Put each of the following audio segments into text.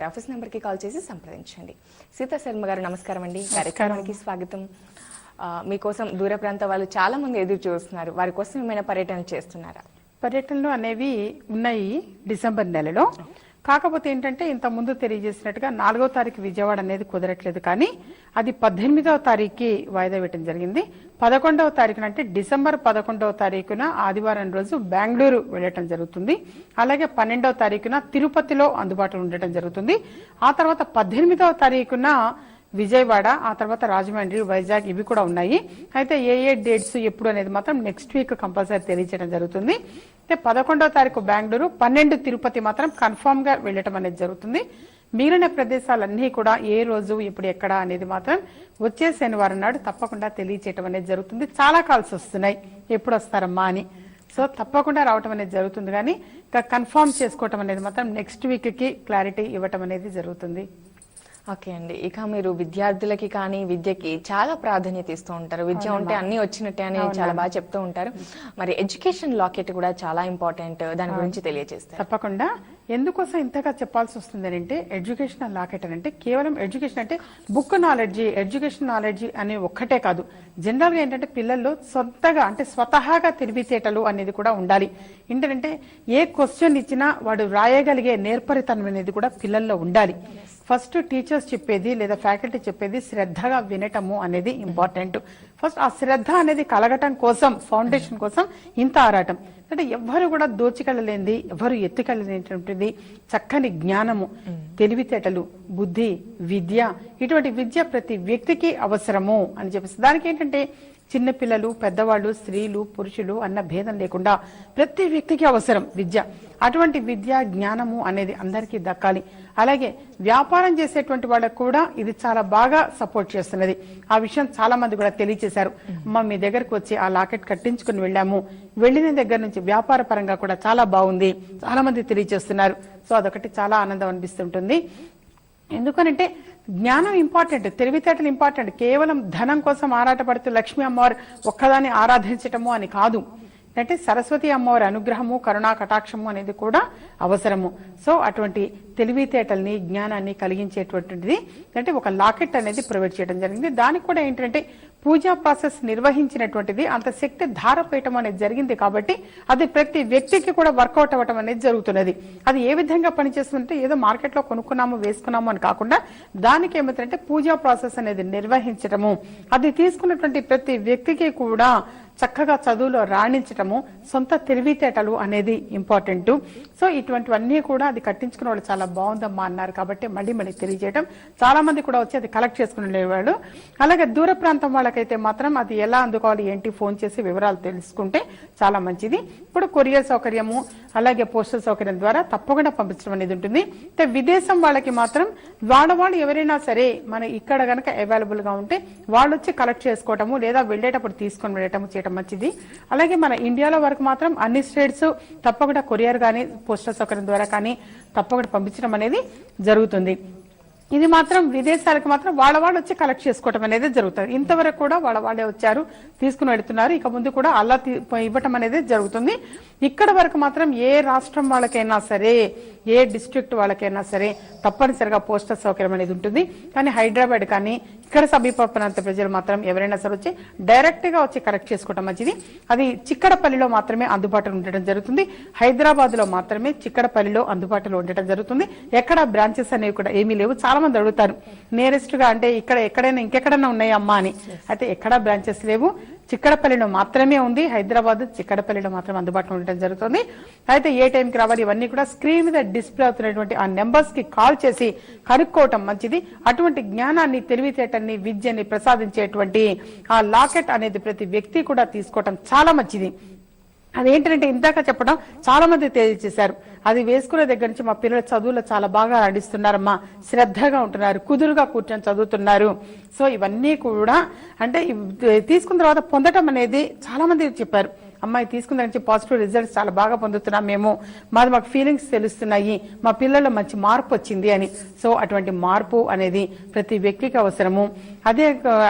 వారి office number కి call చేసి సంప్రదించండి. సీతా శర్మ గారు నమస్కారం అండి. కార్యక్రమానికి స్వాగతం. మీకోసం దూర ప్రాంత వాళ్ళు చాలా మంది ఎదురు చూస్తున్నారు. వారి కోసం ఏమైనా పర్యటనలు చేస్తున్నారా? పర్యటనలు అనేవి ఉన్నాయి డిసెంబర్ నెలలో. కాకపోతే ఏంటంటే ఇంత ముందు తెలియజేసినట్టుగా 4వ తారీఖు విజయవాడ అనేది కుదరట్లేదు, కానీ అది 18వ తారీఖుకి వాయిదా వేయడం జరిగింది. 11వ తారీఖున అంటే డిసెంబర్ 11వ తారీఖున ఆదివారం రోజు బెంగళూరు వెళ్ళటం జరుగుతుంది. అలాగే 12వ తారీఖున తిరుపతిలో అందుబాటులో ఉండటం జరుగుతుంది. ఆ తర్వాత 18వ తారీఖున విజయవాడ, ఆ తర్వాత రాజమండ్రి, వైజాగ్ ఇవి కూడా ఉన్నాయి. అయితే ఏ డేట్స్ ఎప్పుడు అనేది మాత్రం నెక్స్ట్ వీక్ కంపల్సరీ తెలియజేయడం జరుగుతుంది. అయితే 11వ తారీఖు బెంగళూరు, 12 తిరుపతి మాత్రం కన్ఫర్మ్ గా వెళ్ళటం అనేది జరుగుతుంది. మిగిలిన ప్రదేశాలన్నీ కూడా ఏ రోజు ఎప్పుడు ఎక్కడ అనేది మాత్రం వచ్చే శనివారం నాడు తప్పకుండా తెలియచేయటం అనేది జరుగుతుంది. చాలా కాల్స్ వస్తున్నాయి ఎప్పుడు వస్తారమ్మా అని. సో తప్పకుండా రావటం అనేది జరుగుతుంది, కానీ ఇంకా కన్ఫర్మ్ చేసుకోవటం అనేది మాత్రం నెక్స్ట్ వీక్ కి క్లారిటీ ఇవ్వటం అనేది జరుగుతుంది. ఓకే అండి. ఇక మీరు విద్యార్థులకి కానీ విద్యకి చాలా ప్రాధాన్యత ఇస్తూ ఉంటారు. విద్య ఉంటే అన్ని వచ్చినట్టే అని చాలా బాగా చెప్తూ ఉంటారు. మరి ఎడ్యుకేషన్ లాకెట్ కూడా చాలా ఇంపార్టెంట్, దాని గురించి తెలియజేస్తారు. తప్పకుండా. ఎందుకోసం ఇంతగా చెప్పాల్సి వస్తుంది అంటే ఎడ్యుకేషనల్ లాకెట్ అంటే కేవలం ఎడ్యుకేషన్ అంటే బుక్ నాలెడ్జీ, ఎడ్యుకేషన్ నాలెడ్జీ అనే ఒక్కటే కాదు. జనరల్ గా ఏంటంటే పిల్లల్లో సొంతగా అంటే స్వతహాగా తెలివితేటలు అనేది కూడా ఉండాలి. ఏంటంటే ఏ క్వశ్చన్ ఇచ్చినా వాడు రాయగలిగే నేర్పరితనం అనేది కూడా పిల్లల్లో ఉండాలి. ఫస్ట్ టీచర్స్ చెప్పేది లేదా ఫ్యాకల్టీ చెప్పేది శ్రద్ధగా వినటము అనేది ఇంపార్టెంట్. ఫస్ట్ ఆ శ్రద్ధ అనేది కలగటం కోసం, ఫౌండేషన్ కోసం ఇంత ఆరాటం. అంటే ఎవ్వరు కూడా దోచికెళ్ళలేనిది, ఎవరు ఎత్తుకెళ్ళలేనటువంటిది చక్కని జ్ఞానము, తెలివితేటలు, బుద్ధి, విద్య, ఇటువంటి విద్య ప్రతి వ్యక్తికి అవసరము అని చెప్పేసి దానికి ఏంటంటే చిన్నపిల్లలు, పెద్దవాళ్ళు, స్త్రీలు, పురుషులు అన్న భేదం లేకుండా ప్రతి వ్యక్తికి అవసరం విద్య. అటువంటి విద్య, జ్ఞానము అనేది అందరికీ దక్కాలి. అలాగే వ్యాపారం చేసేటువంటి వాళ్ళకు కూడా ఇది చాలా బాగా సపోర్ట్ చేస్తున్నది. ఆ విషయం చాలా మంది కూడా తెలియజేశారు. అమ్మ మీ దగ్గరకు వచ్చి ఆ లాకెట్ కట్టించుకుని వెళ్ళాము, వెళ్ళిన దగ్గర నుంచి వ్యాపార పరంగా కూడా చాలా బాగుంది, చాలా మంది తెలియజేస్తున్నారు. సో అదొకటి చాలా ఆనందం అనిపిస్తుంటుంది. ఎందుకనంటే జ్ఞానం ఇంపార్టెంట్, తెలివితేటలు ఇంపార్టెంట్. కేవలం ధనం కోసం ఆరాటపడుతూ లక్ష్మీ అమ్మవారు ఒక్కదాన్ని ఆరాధించటము అని కాదు. అంటే సరస్వతి అమ్మవారి అనుగ్రహము, కరుణా కటాక్షము అనేది కూడా అవసరము. సో అటువంటి తెలివితేటల్ని, జ్ఞానాన్ని కలిగించేటువంటిది అంటే ఒక లాకెట్ అనేది ప్రొవైడ్ చేయడం జరిగింది. దానికి కూడా ఏంటంటే పూజా ప్రాసెస్ నిర్వహించినటువంటిది అంత శక్తి ధారపోయటం అనేది జరిగింది కాబట్టి అది ప్రతి వ్యక్తికి కూడా వర్కౌట్ అవ్వటం అనేది జరుగుతున్నది. అది ఏ విధంగా పనిచేస్తుందంటే ఏదో మార్కెట్ లో కొనుక్కున్నాము వేసుకున్నాము అని కాకుండా దానికి ఏమిటంటే పూజా ప్రాసెస్ అనేది నిర్వహించటము, అది తీసుకున్నటువంటి ప్రతి వ్యక్తికి కూడా చక్కగా చదువులో రాణించటము, సొంత తెలివితేటలు అనేది ఇంపార్టెంట్. సో ఇటువంటివన్నీ కూడా అది కట్టించుకున్న వాళ్ళు చాలా బాగుందమ్మా అన్నారు కాబట్టి మళ్ళీ తెలియజేయడం. చాలా మంది కూడా వచ్చి అది కలెక్ట్ చేసుకుని ఉండేవాళ్ళు. అలాగే దూర ప్రాంతం వాళ్ళకైతే మాత్రం అది ఎలా అందుకోవాలి ఏంటి ఫోన్ చేసి వివరాలు తెలుసుకుంటే చాలా మంచిది. ఇప్పుడు కొరియర్ సౌకర్యము అలాగే పోస్టల్ సౌకర్యం ద్వారా తప్పకుండా పంపించడం అనేది ఉంటుంది. అయితే విదేశం వాళ్ళకి మాత్రం వాళ్ళు ఎవరైనా సరే మన ఇక్కడ గనక అవైలబుల్ గా ఉంటే వాళ్ళు వచ్చి కలెక్ట్ చేసుకోవటము లేదా వెళ్ళేటప్పుడు తీసుకొని వెళ్ళటము చేయటం మంచిది. అలాగే మన ఇండియాలో వరకు మాత్రం అన్ని స్టేట్స్ తప్పకుండా కొరియర్ గానీ పోస్టల్ సౌకర్యం ద్వారా కానీ తప్పకుండా పంపించడం అనేది జరుగుతుంది. ఇది మాత్రం విదేశాలకు మాత్రం వాళ్ళు వచ్చి కలెక్ట్ చేసుకోవటం అనేది జరుగుతుంది. ఇంతవరకు కూడా వాళ్ళే వచ్చారు తీసుకుని వెళుతున్నారు. ఇక ముందు కూడా అలా ఇవ్వటం అనేది జరుగుతుంది. ఇక్కడ వరకు మాత్రం ఏ రాష్ట్రం వాళ్ళకైనా సరే, ఏ డిస్ట్రిక్ట్ వాళ్ళకైనా సరే తప్పనిసరిగా పోస్టల్ సౌకర్యం అనేది ఉంటుంది. కానీ హైదరాబాద్ కానీ ఇక్కడ సమీప ప్రాంత ప్రజలు మాత్రం ఎవరైనా సరే వచ్చి డైరెక్ట్ గా వచ్చి కలెక్ట్ చేసుకోవడం మంచిది. అది చిక్కడపల్లిలో మాత్రమే అందుబాటులో ఉండటం జరుగుతుంది. హైదరాబాద్ లో మాత్రమే చిక్కడపల్లిలో అందుబాటులో ఉండటం జరుగుతుంది. ఎక్కడ బ్రాంచెస్ అనేవి కూడా ఏమీ లేవు. చాలా మంది అడుగుతారు నియరెస్ట్ గా అంటే ఇక్కడ ఎక్కడైనా ఇంకెక్కడైనా ఉన్నాయమ్మా అని. అయితే ఎక్కడా బ్రాంచెస్ లేవు, చిక్కడపల్లిలో మాత్రమే ఉంది. హైదరాబాద్ చిక్కడపల్లిలో మాత్రం అందుబాటులో ఉండటం జరుగుతుంది. అయితే ఏ టైంకి రావాలి ఇవన్నీ కూడా స్క్రీన్ మీద డిస్ప్లే అవుతున్నటువంటి ఆ నెంబర్స్ కి కాల్ చేసి కనుక్కోవటం మంచిది. అటువంటి జ్ఞానాన్ని, తెలివితేటల్ని, విద్యని ప్రసాదించేటువంటి ఆ లాకెట్ అనేది ప్రతి వ్యక్తి కూడా తీసుకోవటం చాలా మంచిది. అదేంటంటే ఇందాక చెప్పడం చాలా మంది తెలియజేశారు. అది వేసుకునే దగ్గర నుంచి మా పిల్లల చదువులో చాలా బాగా నడిస్తున్నారమ్మా, శ్రద్ధగా ఉంటున్నారు, కుదురుగా కూర్చొని చదువుతున్నారు. సో ఇవన్నీ కూడా అంటే తీసుకున్న తర్వాత పొందటం అనేది చాలా మంది చెప్పారు. అమ్మాయి తీసుకున్న నుంచి పాజిటివ్ రిజల్ట్స్ చాలా బాగా పొందుతున్నాం మేము, మాకు ఫీలింగ్స్ తెలుస్తున్నాయి, మా పిల్లల్లో మంచి మార్పు వచ్చింది అని. సో అటువంటి మార్పు అనేది ప్రతి వ్యక్తికి అవసరము.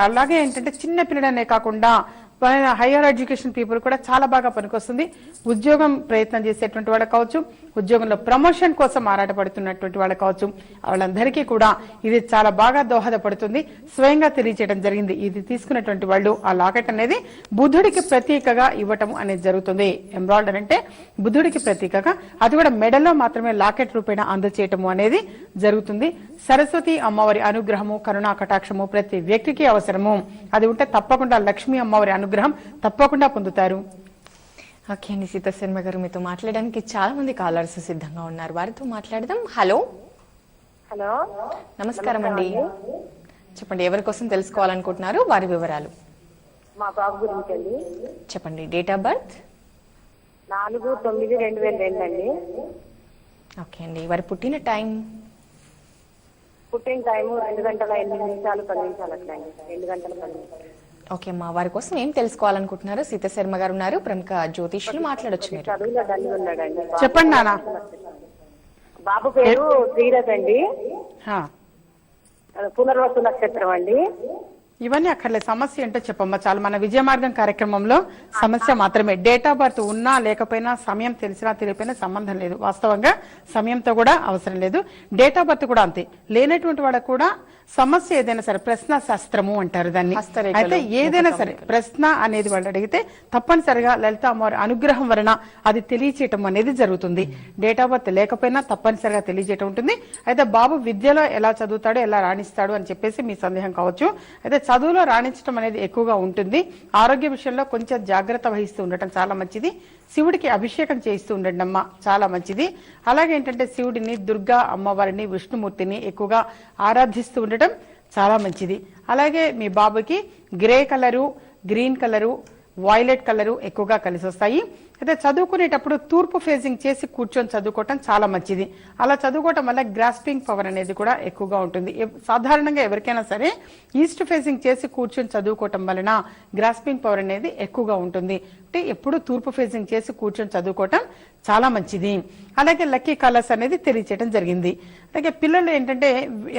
అలాగే ఏంటంటే చిన్న పిల్లలనే కాకుండా హైయర్ ఎడ్యుకేషన్ పీపుల్ కూడా చాలా బాగా పనికొస్తుంది. ఉద్యోగం ప్రయత్నం చేసేటువంటి వాళ్ళకి కావచ్చు, ఉద్యోగంలో ప్రమోషన్ కోసం ఆరాటపడుతున్నటువంటి వాళ్ళకి కావచ్చు, వాళ్ళందరికీ కూడా ఇది చాలా బాగా దోహదపడుతుంది. స్వయంగా తెలియజేయడం జరిగింది. ఇది తీసుకున్నటువంటి వాళ్ళు ఆ లాకెట్ అనేది బుద్ధుడికి ప్రతీకగా ఇవ్వటం అనేది జరుగుతుంది. ఎంబ్రాయిడరీ అంటే బుద్ధుడికి ప్రతీకగా, అది కూడా మెడలో మాత్రమే లాకెట్ రూపేణ అందచేయటము అనేది జరుగుతుంది. సరస్వతి అమ్మవారి అనుగ్రహము, కరుణా కటాక్షము ప్రతి వ్యక్తికి అవసరము. అది ఉంటే తప్పకుండా లక్ష్మీ అమ్మవారి అనుగ్రహం తప్పకుండా పొందుతారు. ఓకే అండి, సీతా శర్మ గారు, మీతో మాట్లాడడానికి చాలా మంది కాలర్స్ సిద్ధంగా ఉన్నారు. వారితో మాట్లాడదాం. హలో హలో, నమస్కారం అండి. చెప్పండి, ఎవరి కోసం తెలుసుకోవాలనుకుంటున్నారు, వారి వివరాలు మా బాబు గురించి అండి. చెప్పండి. Date of birth? 4/9/2002 అండి. ఓకే అండి. వారి పుట్టిన టైం? పుట్టిన టైము 2:08:10 అట్లా అండి. 2:10. ఓకే అమ్మా, వారి కోసం ఏం తెలుసుకోవాలనుకుంటున్నారు? సీతా శర్మ గారు ఉన్నారు, ప్రముఖ జ్యోతిష్యులు, మాట్లాడొచ్చు మీరు. చదువులో డల్గా ఉన్నాడండి. చెప్పండి నాన్న. బాబు పేరు శ్రీరథ్ అండి. హా. పునర్వసు నక్షత్రం అండి. ఇవన్నీ అక్కర్లేదు, సమస్య ఏంటో చెప్పమ్మా. చాలా మన విజయ మార్గం కార్యక్రమంలో సమస్య మాత్రమే. డేట్ ఆఫ్ బర్త్ ఉన్నా లేకపోయినా, సమయం తెలిసినా తెలియపోయినా సంబంధం లేదు. వాస్తవంగా సమయంతో కూడా అవసరం లేదు. డేట్ ఆఫ్ బర్త్ కూడా అంతే. లేనటువంటి వాళ్ళకు కూడా సమస్య ఏదైనా సరే ప్రశ్న శాస్త్రము అంటారు దాన్ని. అయితే ఏదైనా సరే ప్రశ్న అనేది వాళ్ళు అడిగితే తప్పనిసరిగా లలిత అమ్మవారి అనుగ్రహం వలన అది తెలియచేయటం అనేది జరుగుతుంది. డేట్ ఆఫ్ బర్త్ లేకపోయినా తప్పనిసరిగా తెలియజేయటం ఉంటుంది. అయితే బాబు విద్యలో ఎలా చదువుతాడు, ఎలా రాణిస్తాడు అని చెప్పేసి మీ సందేహం కావచ్చు. అయితే చదువులో రాణించడం అనేది ఎక్కువగా ఉంటుంది. ఆరోగ్య విషయంలో కొంచెం జాగ్రత్త వహిస్తూ ఉండటం చాలా మంచిది. శివుడికి అభిషేకం చేయిస్తూ ఉండండి అమ్మ, చాలా మంచిది. అలాగే ఏంటంటే శివుడిని, దుర్గా అమ్మవారిని, విష్ణుమూర్తిని ఎక్కువగా ఆరాధిస్తూ ఉండటం చాలా మంచిది. అలాగే మీ బాబుకి grey colour, green colour, violet colour ఎక్కువగా కలిసి వస్తాయి. అయితే చదువుకునేటప్పుడు తూర్పు ఫేసింగ్ చేసి కూర్చొని చదువుకోవటం చాలా మంచిది. అలా చదువుకోవటం వల్ల గ్రాస్పింగ్ పవర్ అనేది కూడా ఎక్కువగా ఉంటుంది. సాధారణంగా ఎవరికైనా సరే ఈస్ట్ ఫేసింగ్ చేసి కూర్చొని చదువుకోవటం వలన గ్రాస్పింగ్ పవర్ అనేది ఎక్కువగా ఉంటుంది. అంటే ఎప్పుడు తూర్పు ఫేసింగ్ చేసి కూర్చొని చదువుకోవటం చాలా మంచిది. అలాగే లక్కీ కలర్స్ అనేది తెలియచేయడం జరిగింది. అలాగే పిల్లలు ఏంటంటే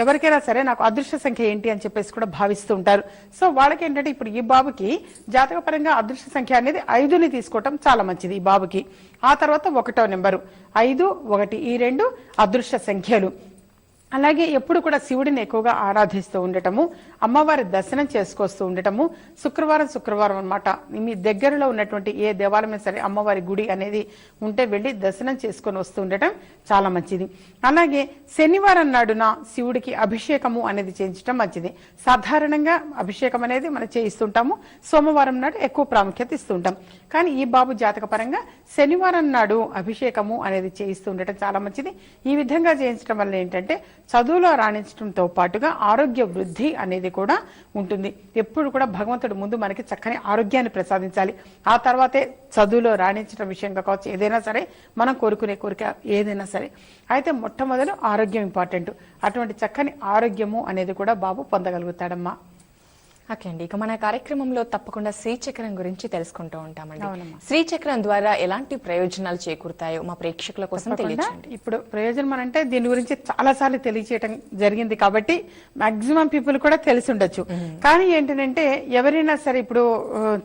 ఎవరికైనా సరే నాకు అదృష్ట సంఖ్య ఏంటి అని చెప్పేసి కూడా భావిస్తూ ఉంటారు. సో వాళ్ళకి ఏంటంటే ఇప్పుడు ఈ బాబుకి జాతకపరంగా అదృష్ట సంఖ్య అనేది 5ని తీసుకోవటం చాలా మంచిది ఈ బాబుకి. ఆ తర్వాత 1వ నెంబరు 5, 1 ఈ 2 అదృష్ట సంఖ్యలు. అలాగే ఎప్పుడు కూడా శివుడిని ఎక్కువగా ఆరాధిస్తూ ఉండటము, అమ్మవారి దర్శనం చేసుకొస్తూ ఉండటము. శుక్రవారం అన్నమాట మీ దగ్గరలో ఉన్నటువంటి ఏ దేవాలయం సరే అమ్మవారి గుడి అనేది ఉంటే వెళ్ళి దర్శనం చేసుకొని వస్తూ ఉండటం చాలా మంచిది. అలాగే శనివారం నాడున శివుడికి అభిషేకము అనేది చేయించడం మంచిది. సాధారణంగా అభిషేకం అనేది మనం చేయిస్తుంటాము, సోమవారం నాడు ఎక్కువ ప్రాముఖ్యత ఇస్తుంటాం. కానీ ఈ బాబు జాతక పరంగా శనివారం నాడు అభిషేకము అనేది చేయిస్తూ ఉండటం చాలా మంచిది. ఈ విధంగా చేయించడం వల్ల ఏంటంటే చదువులో రాణించడంతో పాటుగా ఆరోగ్య వృద్ధి అనేది కూడా ఉంటుంది. ఎప్పుడు కూడా భగవంతుడు ముందు మనకి చక్కని ఆరోగ్యాన్ని ప్రసాదించాలి. ఆ తర్వాతే చదువులో రాణించడం విషయంగా కావచ్చు, ఏదైనా సరే మనం కోరుకునే కోరిక ఏదైనా సరే. అయితే మొట్టమొదటి ఆరోగ్యం ఇంపార్టెంట్. అటువంటి చక్కని ఆరోగ్యము అనేది కూడా బాబు పొందగలుగుతాడమ్మా. ఓకే అండి, ఇక మన కార్యక్రమంలో తప్పకుండా శ్రీచక్రం గురించి తెలుసుకుంటూ ఉంటామండి. శ్రీచక్రం ద్వారా ఎలాంటి ప్రయోజనాలు చేకూరుతాయో మా ప్రేక్షకుల కోసం తెలియజేయండి. ఇప్పుడు ప్రయోజనం అంటే దీని గురించి చాలా సార్లు తెలియచేయడం జరిగింది కాబట్టి మాక్సిమం పీపుల్ కూడా తెలిసి ఉండొచ్చు. కానీ ఏంటంటే ఎవరైనా సరే ఇప్పుడు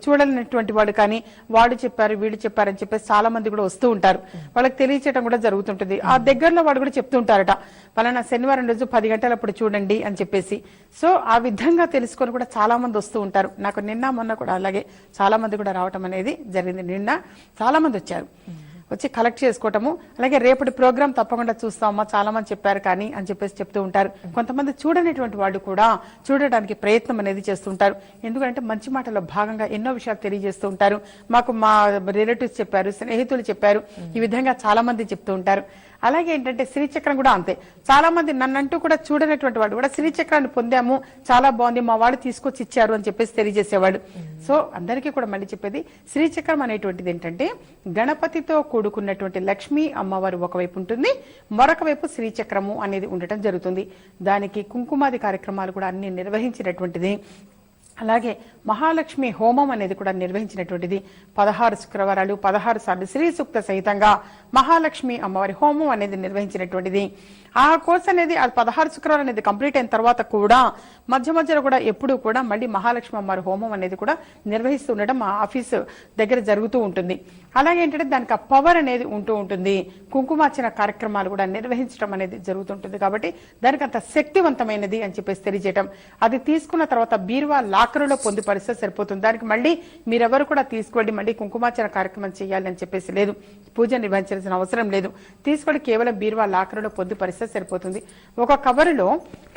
చూడలేనటువంటి వాడు కానీ వాడు చెప్పారు వీడు చెప్పారని చెప్పేసి చాలా మంది కూడా వస్తూ ఉంటారు. వాళ్ళకి తెలియచేయడం కూడా జరుగుతుంటుంది. ఆ దగ్గరలో వాడు కూడా చెప్తూ ఉంటారట, పలానా శనివారం రోజు 10 గంటలప్పుడు చూడండి అని చెప్పేసి. సో ఆ విధంగా తెలుసుకొని కూడా చాలా మంది వస్తూ ఉంటారు. నాకు నిన్న మొన్న కూడా అలాగే చాలా మంది కూడా రావటం అనేది జరిగింది. నిన్న చాలా మంది వచ్చారు, వచ్చి కలెక్ట్ చేసుకోవటము. అలాగే రేపటి ప్రోగ్రామ్ తప్పకుండా చూస్తామమ్మా, చాలా మంది చెప్పారు కానీ అని చెప్పేసి చెప్తూ ఉంటారు. కొంతమంది చూడనటువంటి వాళ్ళు కూడా చూడడానికి ప్రయత్నం అనేది చేస్తుంటారు. ఎందుకంటే మంచి మాటలో భాగంగా ఎన్నో విషయాలు తెలియజేస్తూ ఉంటారు. మాకు మా రిలేటివ్స్ చెప్పారు, స్నేహితులు చెప్పారు, ఈ విధంగా చాలా మంది చెప్తూ ఉంటారు. అలాగే ఏంటంటే శ్రీచక్రం కూడా అంతే. చాలా మంది నన్నంటూ కూడా చూడనటువంటి వాడు కూడా శ్రీచక్రాన్ని పొందాము, చాలా బాగుంది, మా వాడు తీసుకొచ్చి ఇచ్చారు అని చెప్పేసి తెలియజేసేవాడు. సో అందరికీ కూడా మళ్ళీ చెప్పేది, శ్రీచక్రం అనేటువంటిది ఏంటంటే గణపతితో కూడుకున్నటువంటి లక్ష్మీ అమ్మవారు ఒకవైపు ఉంటుంది, మరొక వైపు శ్రీచక్రము అనేది ఉండటం జరుగుతుంది. దానికి కుంకుమాది కార్యక్రమాలు కూడా అన్ని నిర్వహించినటువంటిది. అలాగే మహాలక్ష్మి హోమం అనేది కూడా నిర్వహించినటువంటిది. 16 శుక్రవారాలు 16 సార్లు శ్రీ సూక్త సహితంగా మహాలక్ష్మి అమ్మవారి హోమం అనేది నిర్వహించినటువంటిది. ఆ కోర్స్ అనేది 16 శుక్రవారం అనేది కంప్లీట్ అయిన తర్వాత కూడా మధ్య మధ్యలో కూడా ఎప్పుడు కూడా మళ్ళీ మహాలక్ష్మి అమ్మవారి హోమం అనేది కూడా నిర్వహిస్తూ ఉండడం మా ఆఫీస్ దగ్గర జరుగుతూ ఉంటుంది. అలాగే ఏంటంటే దానికి ఆ పవర్ అనేది ఉంటూ ఉంటుంది. కుంకుమార్చన కార్యక్రమాలు కూడా నిర్వహించడం అనేది జరుగుతుంటుంది. కాబట్టి దానికి అంత శక్తివంతమైనది అని చెప్పేసి తెలియజేయటం. అది తీసుకున్న తర్వాత బీరువా లాకరులో పొందుపరిస్తే సరిపోతుంది. దానికి మళ్ళీ మీరెవరు కూడా తీసుకెళ్ళి మళ్ళీ కుంకుమార్చన కార్యక్రమం చేయాలి అని చెప్పేసి లేదు, పూజ నిర్వహించాల్సిన అవసరం లేదు. తీసుకొని కేవలం బీరువా లాకరులో పొందుపరిస్తే సరిపోతుంది. ఒక కవరులో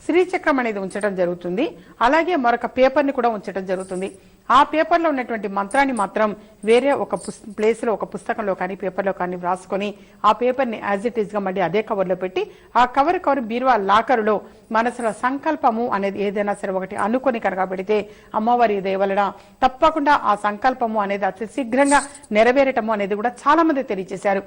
శ్రీచక్రం అనేది ఉంచడం జరుగుతుంది. అలాగే మరొక పేపర్ ని కూడా ఉంచడం జరుగుతుంది. ఆ పేపర్ లో ఉన్నటువంటి మంత్రాన్ని మాత్రం వేరే ఒక ప్లేస్ లో ఒక పుస్తకంలో కానీ పేపర్లో కానీ వ్రాసుకొని ఆ పేపర్ ని యాజ్ ఇట్ ఈస్ గా మళ్ళీ అదే కవర్ లో పెట్టి ఆ కవర్ బీరువా లాకరులో మనసులో సంకల్పము అనేది ఏదైనా సరే ఒకటి అనుకొని కనుక పెడితే అమ్మవారి దయవలన తప్పకుండా ఆ సంకల్పము అనేది అతి శీఘ్రంగా నెరవేరటము అనేది కూడా చాలా మంది తెలియజేశారు.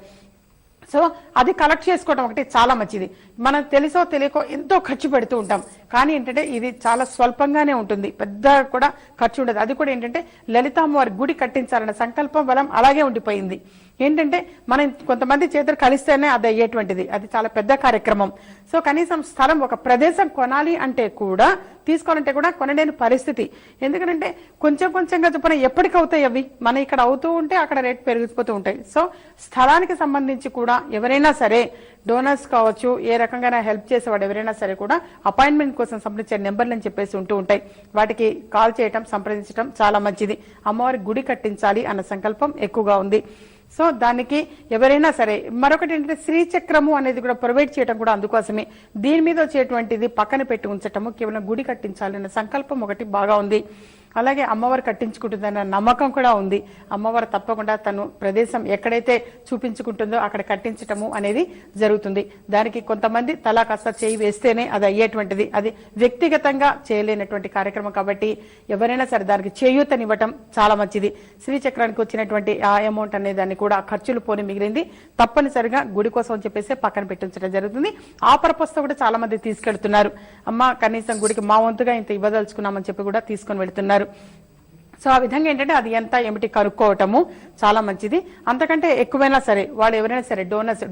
సో అది కలెక్ట్ చేసుకోవడం ఒకటి చాలా మంచిది. మనం తెలుసో తెలియకో ఎంతో ఖర్చు పెడుతూ ఉంటాం. కానీ ఏంటంటే ఇది చాలా స్వల్పంగానే ఉంటుంది, పెద్ద కూడా ఖర్చు ఉండదు. అది కూడా ఏంటంటే లలితామ్మవారి గుడి కట్టించాలన్న సంకల్పం బలం అలాగే ఉండిపోయింది. ఏంటంటే మనం కొంతమంది చేతులు కలిస్తేనే అది అయ్యేటువంటిది. అది చాలా పెద్ద కార్యక్రమం. సో కనీసం స్థలం ఒక ప్రదేశం కొనాలి అంటే కూడా తీసుకోవాలంటే కూడా కొనలేని పరిస్థితి. ఎందుకంటే కొంచెం కొంచెంగా చొప్పున ఎప్పటికవుతాయి అవి. మన ఇక్కడ అవుతూ ఉంటే అక్కడ రేట్ పెరిగిపోతూ ఉంటాయి. సో స్థలానికి సంబంధించి కూడా ఎవరైనా సరే డోనర్స్ కావచ్చు, ఏ రకంగా హెల్ప్ చేసేవాడు ఎవరైనా సరే కూడా అపాయింట్మెంట్ కోసం సంప్రదించే నెంబర్లు అని చెప్పేసి ఉంటూ ఉంటాయి. వాటికి కాల్ చేయటం సంప్రదించడం చాలా మంచిది. అమ్మవారి గుడి కట్టించాలి అన్న సంకల్పం ఎక్కువగా ఉంది. సో దానికి ఎవరైనా సరే మరొకటి ఏంటంటే శ్రీచక్రము అనేది కూడా ప్రొవైడ్ చేయడం కూడా అందుకోసమే. దీని మీద వచ్చేటువంటిది పక్కన పెట్టి ఉంచటము, కేవలం గుడి కట్టించాలన్న సంకల్పం ఒకటి బాగా ఉంది. అలాగే అమ్మవారు కట్టించుకుంటుందన్న నమ్మకం కూడా ఉంది. అమ్మవారు తప్పకుండా తను ప్రదేశం ఎక్కడైతే చూపించుకుంటుందో అక్కడ కట్టించటము అనేది జరుగుతుంది. దానికి కొంతమంది తలా కాస్త చేయి వేస్తేనే అది అయ్యేటువంటిది. అది వ్యక్తిగతంగా చేయలేనటువంటి కార్యక్రమం కాబట్టి ఎవరైనా సరే దానికి చేయూతనివ్వటం చాలా మంచిది. శ్రీచక్రానికి వచ్చినటువంటి ఆ అమౌంట్ అనే దాన్ని కూడా ఖర్చులు పోని మిగిలింది తప్పనిసరిగా గుడి కోసం అని చెప్పేసి పక్కన పెట్టించడం జరుగుతుంది. ఆ పర్పస్ తో కూడా చాలా మంది తీసుకెళ్తున్నారు. అమ్మ కనీసం గుడికి మా వంతుగా ఇంత ఇవ్వదలుచుకున్నామని చెప్పి కూడా తీసుకొని వెళ్తున్నారు. సో ఆ విధంగా ఏంటంటే అది ఎంత ఏమిటి కనుక్కోవటము చాలా మంచిది. అంతకంటే ఎక్కువైనా సరే వాళ్ళు ఎవరైనా సరే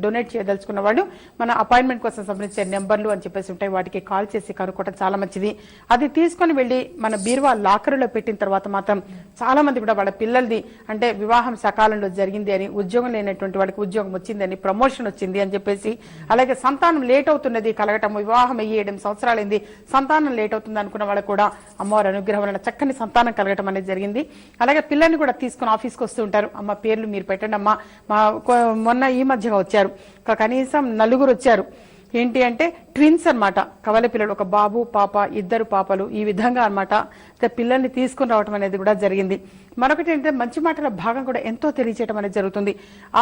డొనేట్ చేయదలుచుకున్న వాళ్ళు మన అపాయింట్మెంట్ కోసం సంబంధించే నెంబర్లు అని చెప్పేసి ఉంటాయి, వాటికి కాల్ చేసి కనుక్కోవటం చాలా మంచిది. అది తీసుకొని వెళ్లి మన బీరువా లాకరులో పెట్టిన తర్వాత మాత్రం చాలా మంది కూడా వాళ్ళ పిల్లలది అంటే వివాహం సకాలంలో జరిగింది అని, ఉద్యోగం లేనటువంటి వాడికి ఉద్యోగం వచ్చిందని, ప్రమోషన్ వచ్చింది అని చెప్పేసి, అలాగే సంతానం లేట్ అవుతున్నది కలగటము, వివాహం అయ్యి 7 సంవత్సరాలైంది సంతానం లేట్ అవుతుంది అనుకున్న వాళ్ళకు కూడా అమ్మవారి అనుగ్రహం వలన చక్కని సంతానం కలగటం అనేది జరిగింది. అలాగే పిల్లల్ని కూడా తీసుకుని ఆఫీస్కి వస్తూ ఉంటారు. అమ్మ పేర్లు మీరు పెట్టండి అమ్మా. మొన్న ఈ మధ్యగా వచ్చారు, కనీసం 4 వచ్చారు. ఏంటి అంటే ట్విన్స్ అన్నమాట, కవల పిల్లలు, ఒక బాబు పాప, 2 పాపలు, ఈ విధంగా అన్నమాట పిల్లల్ని తీసుకుని రావడం అనేది కూడా జరిగింది. మరొకటి ఏంటంటే మంచి మాటల భాగం కూడా ఎంతో తెలియచేయడం అనేది జరుగుతుంది.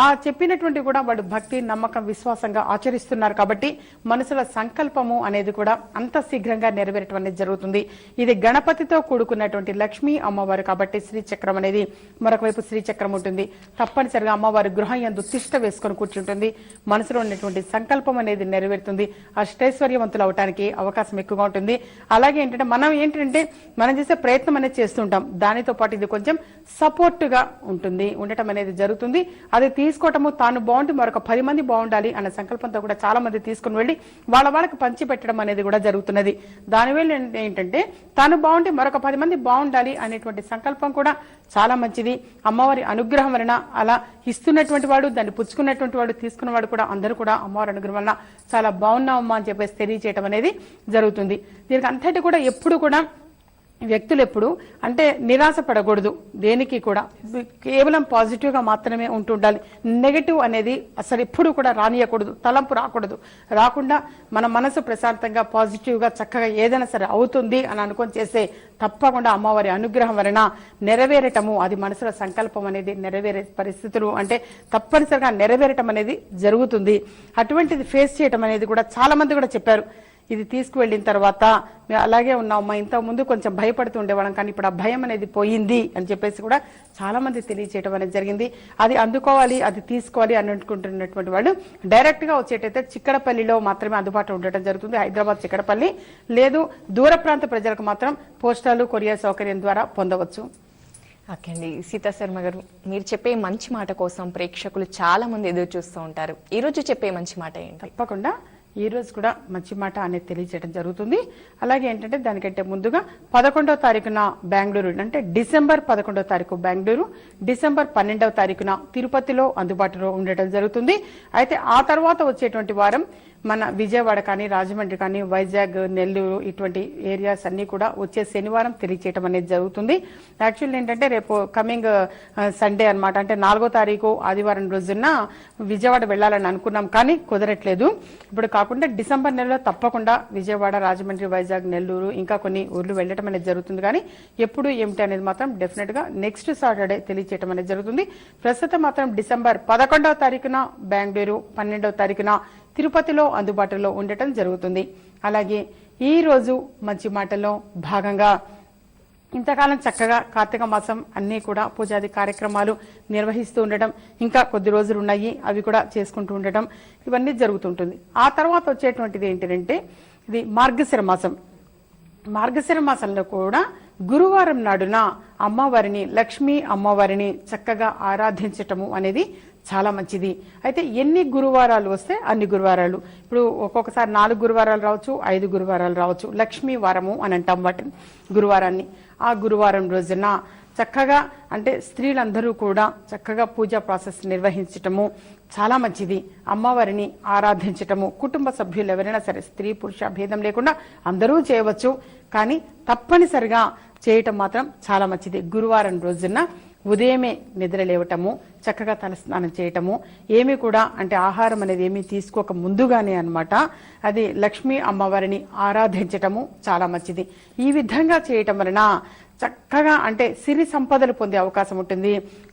ఆ చెప్పినటువంటి కూడా వాళ్ళు భక్తి నమ్మకం విశ్వాసంగా ఆచరిస్తున్నారు కాబట్టి మనసులో సంకల్పము అనేది కూడా అంత శీఘ్రంగా నెరవేరటం అనేది జరుగుతుంది. ఇది గణపతితో కూడుకున్నటువంటి లక్ష్మీ అమ్మవారు కాబట్టి శ్రీచక్రం అనేది, మరొక వైపు శ్రీచక్రం ఉంటుంది. తప్పనిసరిగా అమ్మవారి గృహం యందు తిష్ట వేసుకొని కూర్చుంటుంది. మనసులో ఉన్నటువంటి సంకల్పం అనేది నెరవేరుతుంది. అష్టైశ్వర్యవంతులు అవటానికి అవకాశం ఎక్కువగా ఉంటుంది. అలాగే ఏంటంటే మనం చేసే ప్రయత్నం అనేది చేస్తుంటాం, దానితో పాటు ఇది కొంచెం సపోర్ట్ గా ఉండటం అనేది జరుగుతుంది. అది తీసుకోవటము తాను బాగుండి మరొక 10 మంది బాగుండాలి అన్న సంకల్పంతో కూడా చాలా మంది తీసుకుని వెళ్లి వాళ్ళకి పంచి పెట్టడం అనేది కూడా జరుగుతున్నది. దానివల్ల ఏంటంటే తాను బాగుండి మరొక 10 మంది బాగుండాలి అనేటువంటి సంకల్పం కూడా చాలా మంచిది. అమ్మవారి అనుగ్రహం వలన అలా ఇస్తున్నటువంటి వాడు, దాన్ని పుచ్చుకున్నటువంటి వాడు, తీసుకున్నవాడు కూడా అందరూ కూడా అమ్మవారి అనుగ్రహం వలన చాలా బాగున్నామమ్మా అని చెప్పేసి తెలియజేయటం అనేది జరుగుతుంది. దీనికి అంతటి కూడా ఎప్పుడు కూడా వ్యక్తులు ఎప్పుడు అంటే నిరాశ పడకూడదు. దేనికి కూడా కేవలం పాజిటివ్ గా మాత్రమే ఉంటుండాలి. నెగటివ్ అనేది అసలు ఎప్పుడు కూడా రానియకూడదు, తలంపు రాకుండా మన మనసు ప్రశాంతంగా పాజిటివ్ గా చక్కగా ఏదైనా సరే అవుతుంది అని అనుకొని చేస్తే తప్పకుండా అమ్మవారి అనుగ్రహం వలన నెరవేరటము, అది మనసులో సంకల్పం అనేది నెరవేరే పరిస్థితులు అంటే తప్పనిసరిగా నెరవేరటం అనేది జరుగుతుంది. అటువంటిది ఫేస్ చేయటం అనేది కూడా చాలా మంది కూడా చెప్పారు. ఇది తీసుకువెళ్ళిన తర్వాత మేము అలాగే ఉన్నామమ్మా, ఇంత ముందు కొంచెం భయపడుతూ ఉండేవాళ్ళం కానీ ఇప్పుడు ఆ భయం అనేది పోయింది అని చెప్పేసి కూడా చాలా మంది తెలియచేయడం అనేది జరిగింది. అది అందుకోవాలి, అది తీసుకోవాలి అని అనుకుంటున్నటువంటి వాళ్ళు డైరెక్ట్ గా వచ్చేటైతే చిక్కడపల్లిలో మాత్రమే అందుబాటులో ఉండటం జరుగుతుంది. హైదరాబాద్ చిక్కడపల్లి లేదు, దూర ప్రాంత ప్రజలకు మాత్రం పోస్టాలు కొరియర్ సౌకర్యం ద్వారా పొందవచ్చు. ఓకే అండి, సీతా శర్మ గారు, మీరు చెప్పే మంచి మాట కోసం ప్రేక్షకులు చాలా మంది ఎదురు చూస్తూ ఉంటారు. ఈ రోజు చెప్పే మంచి మాట ఏంటి? తప్పకుండా ఈ రోజు కూడా మంచి మాట అనేది తెలియజేయడం జరుగుతుంది. అలాగే ఏంటంటే దానికంటే ముందుగా 11వ తారీఖున బెంగళూరు, అంటే డిసెంబర్ 11వ తారీఖు బెంగళూరు, డిసెంబర్ 12వ తారీఖున తిరుపతిలో అందుబాటులో ఉండటం జరుగుతుంది. అయితే ఆ తర్వాత వచ్చేటువంటి వారం మన విజయవాడ కానీ, రాజమండ్రి కానీ, వైజాగ్, నెల్లూరు ఇటువంటి ఏరియాస్ అన్ని కూడా వచ్చే శనివారం తెలియచేయడం అనేది జరుగుతుంది. యాక్చువల్లీ ఏంటంటే రేపు కమింగ్ సండే అన్నమాట, అంటే 4వ తారీఖు ఆదివారం రోజున విజయవాడ వెళ్లాలని అనుకున్నాం కానీ కుదరట్లేదు. ఇప్పుడు కాకుండా డిసెంబర్ నెలలో తప్పకుండా విజయవాడ, రాజమండ్రి, వైజాగ్, నెల్లూరు ఇంకా కొన్ని ఊర్లు వెళ్లడం అనేది జరుగుతుంది. కానీ ఎప్పుడు ఏమిటి అనేది మాత్రం డెఫినెట్ గా నెక్స్ట్ సాటర్డే తెలియచేయడం అనేది జరుగుతుంది. ప్రస్తుతం మాత్రం డిసెంబర్ 11వ తారీఖున బెంగళూరు, 12వ తారీఖున తిరుపతిలో అందుబాటులో ఉండటం జరుగుతుంది. అలాగే ఈ రోజు మంచి మాటల్లో భాగంగా ఇంతకాలం చక్కగా కార్తీక మాసం అన్ని కూడా పూజాది కార్యక్రమాలు నిర్వహిస్తూ ఉండటం, ఇంకా కొద్ది రోజులు ఉన్నాయి అవి కూడా చేసుకుంటూ ఉండటం, ఇవన్నీ జరుగుతుంటుంది. ఆ తర్వాత వచ్చేటువంటిది ఏంటంటే ఇది మార్గశిర మాసం. మార్గశిర మాసంలో కూడా గురువారం నాడున అమ్మవారిని, లక్ష్మీ అమ్మవారిని చక్కగా ఆరాధించటము అనేది చాలా మంచిది. అయితే ఎన్ని గురువారాలు వస్తే అన్ని గురువారాలు, ఇప్పుడు ఒక్కొక్కసారి 4 గురువారాలు రావచ్చు, 5 గురువారాలు రావచ్చు. లక్ష్మీ వారము అని అంటాం వాటిని, గురువారాన్ని. ఆ గురువారం రోజున చక్కగా అంటే స్త్రీలందరూ కూడా చక్కగా పూజా ప్రాసెస్ నిర్వహించటము చాలా మంచిది. అమ్మవారిని ఆరాధించటము కుటుంబ సభ్యులు ఎవరైనా సరే, స్త్రీ పురుష భేదం లేకుండా అందరూ చేయవచ్చు. కానీ తప్పనిసరిగా చేయటం మాత్రం చాలా మంచిది. గురువారం రోజున ఉదయమే నిద్ర లేవటము, చక్కగా తలస్నానం చేయటము, ఏమి కూడా అంటే ఆహారం అనేది ఏమీ తీసుకోక ముందుగానే అన్నమాట అది లక్ష్మీ అమ్మవారిని ఆరాధించటము చాలా మంచిది. ఈ విధంగా చేయటం వలన చక్కగా అంటే సిరి సంపదలు పొందే అవకాశం ఉంటుంది,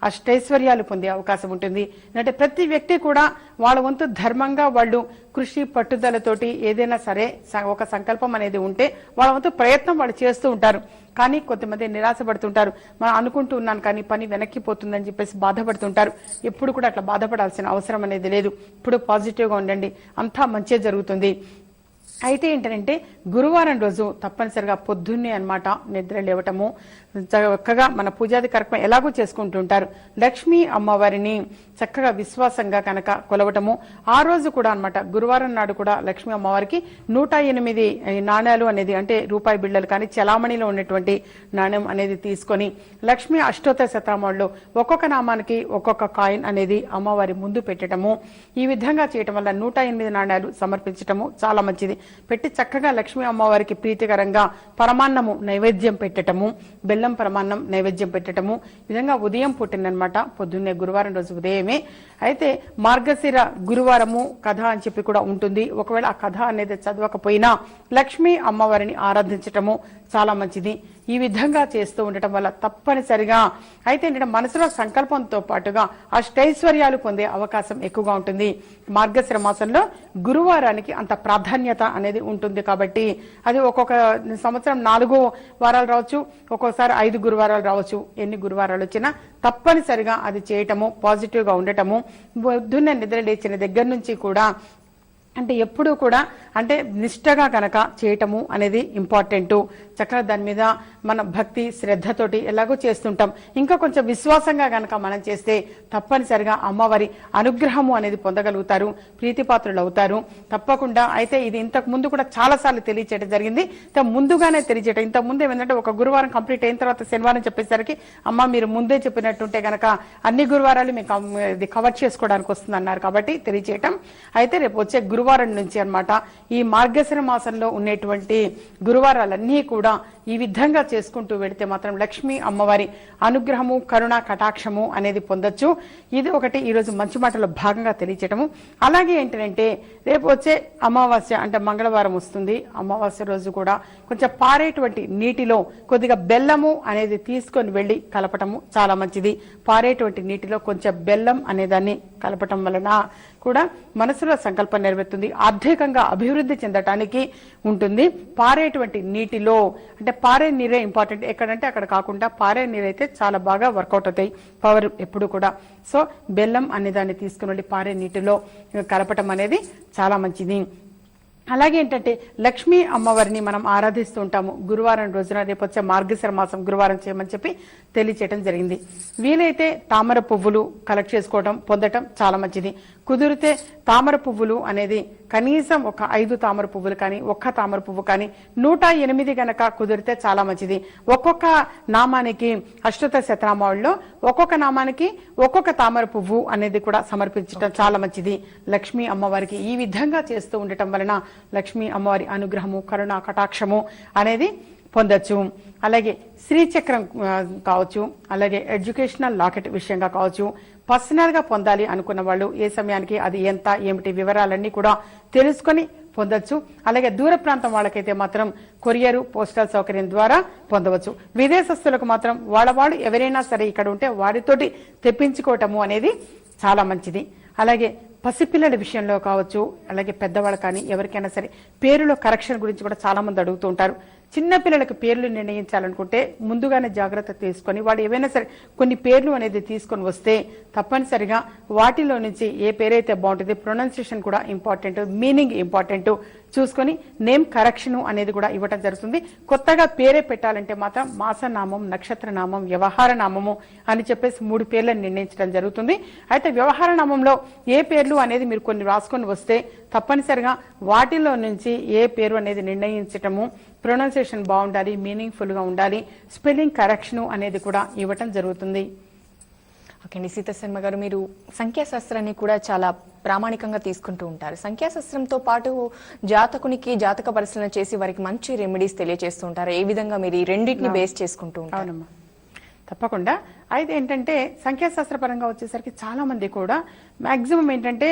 అష్టైశ్వర్యాలు పొందే అవకాశం ఉంటుంది. అంటే ప్రతి వ్యక్తి కూడా వాళ్ళ వంతు ధర్మంగా వాళ్ళు కృషి పట్టుదలతోటి ఏదైనా సరే ఒక సంకల్పం అనేది ఉంటే వాళ్ళ వంతు ప్రయత్నం వాళ్ళు చేస్తూ ఉంటారు. కానీ కొంతమంది నిరాశపడుతుంటారు, మనం అనుకుంటూ ఉన్నాను కానీ పని వెనక్కిపోతుందని చెప్పేసి బాధపడుతుంటారు. ఎప్పుడు కూడా అట్లా బాధపడాల్సిన అవసరం అనేది లేదు. ఇప్పుడు పాజిటివ్గా ఉండండి, అంతా మంచి జరుగుతుంది. అయితే ఏంటంటే గురువారం రోజు తప్పనిసరిగా పొద్దున్నే అన్నమాట నిద్ర లేవటము, చక్కగా మన పూజాది కార్యక్రమం ఎలాగో చేసుకుంటుంటారు. లక్ష్మీ అమ్మవారిని చక్కగా విశ్వాసంగా కనుక కొలవటము, ఆ రోజు కూడా అన్నమాట గురువారం నాడు కూడా లక్ష్మీ అమ్మవారికి 108 నాణ్యాలు అనేది, అంటే రూపాయి బిళ్ళలు కానీ చలామణిలో ఉన్నటువంటి నాణ్యం అనేది తీసుకొని లక్ష్మీ అష్టోత్తర శతనామాల్లో ఒక్కొక్క నామానికి ఒక్కొక్క కాయిన్ అనేది అమ్మవారి ముందు పెట్టడము, ఈ విధంగా చేయటం వల్ల 108 నాణ్యాలు సమర్పించటము చాలా మంచిది. పెట్టి చక్కగా లక్ష్మీ అమ్మవారికి ప్రీతికరంగా పరమాన్నము నైవేద్యం పెట్టటము, బెల్లం పరమాన్నం నైవేద్యం పెట్టటము, విధంగా ఉదయం పుట్టిందనమాట, పొద్దున్నే గురువారం రోజు ఉదయమే. అయితే మార్గశిర గురువారము కథ అని చెప్పి కూడా ఉంటుంది. ఒకవేళ ఆ కథ అనేది చదవకపోయినా లక్ష్మీ అమ్మవారిని ఆరాధించటము చాలా మంచిది. ఈ విధంగా చేస్తూ ఉండటం వల్ల తప్పనిసరిగా అయితే మనసులో సంకల్పంతో పాటుగా అష్టైశ్వర్యాలు పొందే అవకాశం ఎక్కువగా ఉంటుంది. మార్గశిర మాసంలో గురువారానికి అంత ప్రాధాన్యత అనేది ఉంటుంది కాబట్టి అది ఒక్కొక్క సంవత్సరం 4 వారాలు రావచ్చు, ఒక్కొక్కసారి 5 గురువారాలు రావచ్చు. ఎన్ని గురువారాలు వచ్చినా తప్పనిసరిగా అది చేయటము, పాజిటివ్ గా ఉండటము, పొద్దున్నే నిద్ర లేచిన దగ్గర నుంచి కూడా అంటే ఎప్పుడూ కూడా అంటే నిష్టగా కనుక చేయటము అనేది ఇంపార్టెంట్. చక్కగా దాని మీద మన భక్తి శ్రద్ధతోటి ఎలాగో చేస్తుంటాం, ఇంకా కొంచెం విశ్వాసంగా కనుక మనం చేస్తే తప్పనిసరిగా అమ్మవారి అనుగ్రహము అనేది పొందగలుగుతారు, ప్రీతిపాత్రులు అవుతారు తప్పకుండా. అయితే ఇది ఇంతకు ముందు కూడా చాలా సార్లు తెలియచేయడం జరిగింది, ముందుగానే తెలియచేయటం. ఇంతకు ముందు ఏమంటే ఒక గురువారం కంప్లీట్ అయిన తర్వాత శనివారం చెప్పేసరికి అమ్మ మీరు ముందే చెప్పినట్టుంటే గనక అన్ని గురువారాలు మీకు ఇది కవర్ చేసుకోవడానికి వస్తుంది అన్నారు కాబట్టి తెలియచేయటం. అయితే రేపు వచ్చే గురువారం నుంచి అన్నమాట ఈ మార్గశిర మాసంలో ఉండేటువంటి గురువారాలన్నీ కూడా ఈ విధంగా చేసుకుంటూ వెళితే మాత్రం లక్ష్మీ అమ్మవారి అనుగ్రహము, కరుణ, కటాక్షము అనేది పొందొచ్చు. ఇది ఒకటి ఈరోజు మంచి మాటలో భాగంగా తెలియచేయటము. అలాగే ఏంటంటే రేపు వచ్చే అమావాస్య అంటే మంగళవారం వస్తుంది. అమావాస్య రోజు కూడా కొంచెం పారేటువంటి నీటిలో కొద్దిగా బెల్లము అనేది తీసుకొని వెళ్లి కలపటము చాలా మంచిది. పారేటువంటి నీటిలో కొంచెం బెల్లం అనేదాన్ని కలపటం వలన కూడా మనసులో సంకల్పం నెరవేరుతుంది, ఆర్థికంగా అభివృద్ధి చెందటానికి ఉంటుంది. పారేటువంటి నీటిలో అంటే పారే నీరే ఇంపార్టెంట్, ఎక్కడంటే అక్కడ కాకుండా పారే నీరైతే చాలా బాగా వర్కౌట్ అవుతాయి పవర్ ఎప్పుడు కూడా. సో బెల్లం అనే దాన్ని తీసుకుని పారే నీటిలో కలపటం అనేది చాలా మంచిది. అలాగే ఏంటంటే లక్ష్మీ అమ్మవారిని మనం ఆరాధిస్తూ ఉంటాము. గురువారం రోజున రేపు వచ్చే మార్గశిర మాసం గురువారం చేయమని చెప్పి తెలియచేయడం జరిగింది. వీలైతే తామర పువ్వులు కలెక్ట్ చేసుకోవడం పొందటం చాలా మంచిది. కుదిరితే తామర పువ్వులు అనేది కనీసం ఒక 5 తామర పువ్వులు కానీ ఒక్క తామర పువ్వు కానీ 108 గనక కుదిరితే చాలా మంచిది. ఒక్కొక్క నామానికి అష్టోత్తర శతనామావళిలో ఒక్కొక్క నామానికి ఒక్కొక్క తామర పువ్వు అనేది కూడా సమర్పించడం చాలా మంచిది. లక్ష్మీ అమ్మవారికి ఈ విధంగా చేస్తూ ఉండటం వలన లక్ష్మీ అమ్మవారి అనుగ్రహము, కరుణ, కటాక్షము అనేది పొందొచ్చు. అలాగే శ్రీచక్రం కావచ్చు, అలాగే ఎడ్యుకేషనల్ లాకెట్ విషయంగా కావచ్చు, పర్సనల్ గా పొందాలి అనుకున్న వాళ్ళు ఏ సమయానికి అది ఎంత ఏమిటి వివరాలన్నీ కూడా తెలుసుకొని పొందొచ్చు. అలాగే దూర ప్రాంతం వాళ్ళకైతే మాత్రం కొరియర్, పోస్టల్ సౌకర్యం ద్వారా పొందవచ్చు. విదేశస్తులకు మాత్రం వాళ్ళు ఎవరైనా సరే ఇక్కడ ఉంటే వారితోటి తెప్పించుకోవటము అనేది చాలా మంచిది. అలాగే పసిపిల్లల విషయంలో కావచ్చు, అలాగే పెద్దవాళ్ళు కానీ ఎవరికైనా సరే పేరులో కరెక్షన్ గురించి కూడా చాలా మంది అడుగుతూ ఉంటారు. చిన్న పిల్లలకు పేర్లు నిర్ణయించాలనుకుంటే ముందుగానే జాగ్రత్త తీసుకొని వాళ్ళు ఏవైనా సరే కొన్ని పేర్లు అనేది తీసుకొని వస్తే తప్పనిసరిగా వాటిలో నుంచి ఏ పేరైతే బాగుంటుంది, ప్రొనౌన్సియేషన్ కూడా ఇంపార్టెంట్, మీనింగ్ ఇంపార్టెంట్ చూసుకొని నేమ్ కరెక్షన్ అనేది కూడా ఇవ్వటం జరుగుతుంది. కొత్తగా పేరే పెట్టాలంటే మాత్రం మాసనామం, నక్షత్ర నామం, వ్యవహార నామము అని చెప్పేసి 3 పేర్లను నిర్ణయించడం జరుగుతుంది. అయితే వ్యవహార నామంలో ఏ పేర్లు అనేది మీరు కొన్ని రాసుకొని వస్తే తప్పనిసరిగా వాటిలో నుంచి ఏ పేరు అనేది నిర్ణయించటము, ప్రొనౌన్సియేషన్ బాగుండాలి, మీనింగ్ఫుల్ గా ఉండాలి, స్పెల్లింగ్ కరెక్షన్ అనేది కూడా ఇవ్వటం జరుగుతుంది. ఓకే అండి, సీతా శర్మ గారు, మీరు సంఖ్యాశాస్త్రాన్ని కూడా చాలా ప్రామాణికంగా తీసుకుంటూ ఉంటారు. సంఖ్యాశాస్త్రంతో పాటు జాతకునికి జాతక పరిశీలన చేసి వారికి మంచి రెమెడీస్ తెలియజేస్తూ ఉంటారు. ఏ విధంగా మీరు ఈ రెండింటిని బేస్ చేసుకుంటూ ఉంటారు? అవునమ్మా, తప్పకుండా. అయితే ఏంటంటే సంఖ్యాశాస్త్ర పరంగా వచ్చేసరికి చాలా మంది కూడా మాక్సిమం ఏంటంటే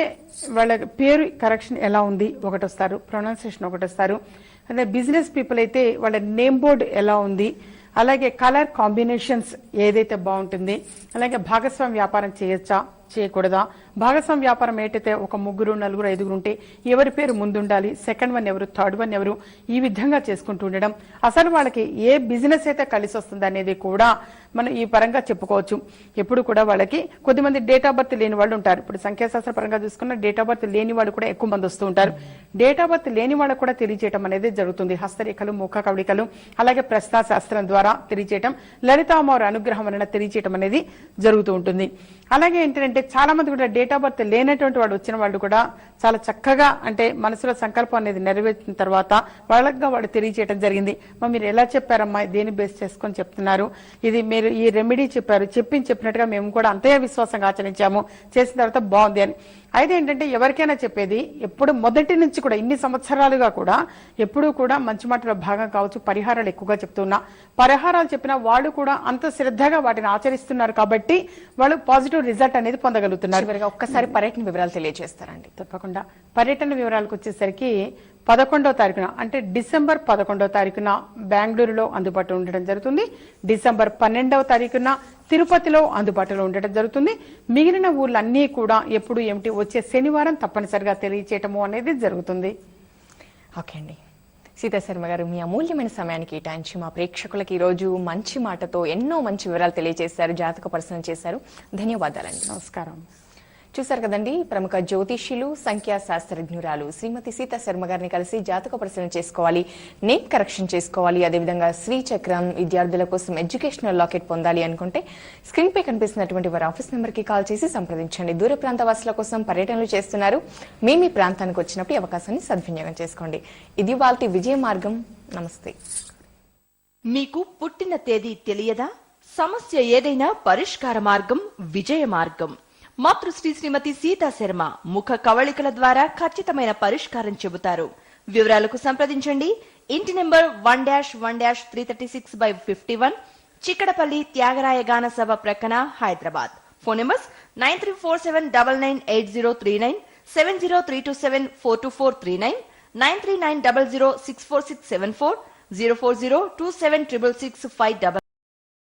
వాళ్ళ పేరు కరెక్షన్ ఎలా ఉంది ఒకటి వస్తారు, ప్రొనౌన్సియేషన్ ఒకటి వస్తారు. అదే బిజినెస్ పీపుల్ అయితే వాళ్ళ నేమ్ బోర్డ్ ఎలా ఉంది, అలాగే కలర్ కాంబినేషన్స్ ఏదైతే బాగుంటుంది, అలాగే భాగస్వామి వ్యాపారం చేయొచ్చా చేయకూడదా, భాగస్వామి వ్యాపారం ఏంటైతే ఒక 3, 4, 5 ఉంటే ఎవరి పేరు ముందుండాలి, సెకండ్ వన్ ఎవరు, థర్డ్ వన్ ఎవరు, ఈ విధంగా చేసుకుంటూ ఉండడం. అసలు వాళ్ళకి ఏ బిజినెస్ అయితే కలిసి వస్తుంది అనేది కూడా మనం ఈ పరంగా చెప్పుకోవచ్చు. ఎప్పుడు కూడా వాళ్ళకి కొద్దిమంది డేట్ ఆఫ్ బర్త్ లేని వాళ్ళు ఉంటారు. ఇప్పుడు సంఖ్యాశాస్త్ర పరంగా చూసుకున్న డేట్ ఆఫ్ బర్త్ లేని వాళ్ళు కూడా ఎక్కువ మంది వస్తూ ఉంటారు. డేట్ ఆఫ్ బర్త్ లేని వాళ్ళకు కూడా తెలియజేయడం అనేది జరుగుతుంది. హస్తరేఖలు, ముఖ కవళికలు, అలాగే ప్రశ్నా శాస్త్రం ద్వారా తెలియజేయటం, లలితామ్మవారి అనుగ్రహం వలన తెలియజేయటం అనేది జరుగుతూ ఉంటుంది. అలాగే ఏంటంటే చాలా మంది కూడా డేట్ ఆఫ్ బర్త్ లేనటువంటి వాళ్ళు వచ్చిన వాళ్ళు కూడా చాలా చక్కగా అంటే మనసులో సంకల్పం అనేది నెరవేర్చిన తర్వాత వాళ్ళగా వాళ్ళు తెలియజేయడం జరిగింది. మీరు ఎలా చెప్పారమ్మా, దేని బేస్ చేసుకొని చెప్తున్నారు, ఇది మీరు ఈ రెమెడీ చెప్పారు, చెప్పినట్టుగా మేము కూడా అంతే విశ్వాసంగా ఆచరించాము, చేసిన తర్వాత బాగుంది అని. అయితే ఏంటంటే ఎవరికైనా చెప్పేది ఎప్పుడు మొదటి నుంచి కూడా ఇన్ని సంవత్సరాలుగా కూడా ఎప్పుడూ కూడా మంచి మాటల భాగం కావచ్చు, పరిహారాలు ఎక్కువగా చెప్తున్నా, పరిహారాలు చెప్పినా వాళ్ళు కూడా అంత శ్రద్ధగా వాటిని ఆచరిస్తున్నారు కాబట్టి వాళ్ళు పాజిటివ్ రిజల్ట్ అనేది పొందగలుగుతున్నారు. చివరిగా ఒక్కసారి పర్యటన వివరాలు తెలియజేస్తారండి? తప్పకుండా. పర్యటన వివరాలకు వచ్చేసరికి 11వ తారీఖున అంటే డిసెంబర్ 11వ తారీఖున బెంగళూరులో అందుబాటులో ఉండడం జరుగుతుంది. డిసెంబర్ 12వ తారీఖున తిరుపతిలో అందుబాటులో ఉండటం జరుగుతుంది. మిగిలిన ఊర్లన్నీ కూడా ఎప్పుడు ఏమిటి వచ్చే శనివారం తప్పనిసరిగా తెలియచేయటము అనేది జరుగుతుంది. ఓకే అండి, సీతా శర్మ గారు, మీ అమూల్యమైన సమయానికి కేటాయించి మా ప్రేక్షకులకి ఈ రోజు మంచి మాటతో ఎన్నో మంచి వివరాలు తెలియజేశారు, జాతక పరిశీలన చేశారు. ధన్యవాదాలండి. నమస్కారం. చూశారు కదండి, ప్రముఖ జ్యోతిష్యులు, సంఖ్యా శాస్త్రజ్ఞురాలు శ్రీమతి సీతా శర్మ గారిని కలిసి జాతక పరిశీలన చేసుకోవాలి, నేమ్ కరెక్షన్ చేసుకోవాలి, అదేవిధంగా శ్రీచక్రం, విద్యార్థుల కోసం ఎడ్యుకేషనల్ లాకెట్ పొందాలి అనుకుంటే స్క్రీన్ పై కనిపిస్తున్నటువంటి వారి ఆఫీస్ నెంబర్ కి కాల్ చేసి సంప్రదించండి. దూర ప్రాంత వాసుల కోసం పర్యటనలు చేస్తున్నారు, మీ ప్రాంతానికి వచ్చినప్పుడు ఈ అవకాశాన్ని సద్వినియోగం చేసుకోండి. ఇది వాల్టి విజయ మార్గం. నమస్తే. మీకు పుట్టిన తేదీ తెలియదా? సమస్య ఏదైనా పరిష్కార మార్గం విజయ మార్గం. మాతృశ్రీ శ్రీమతి సీతా శర్మ ముఖ కవళికల ద్వారా ఖచ్చితమైన పరిష్కారం చెబుతారు. వివరాలకు సంప్రదించండి. ఇంటి నెంబర్ 1-1-336/51, చిక్కడపల్లి త్యాగరాయ గాన సభ ప్రక్కన, హైదరాబాద్. Phone numbers 9347998039, 7032742439, 9390064674, 04027666599.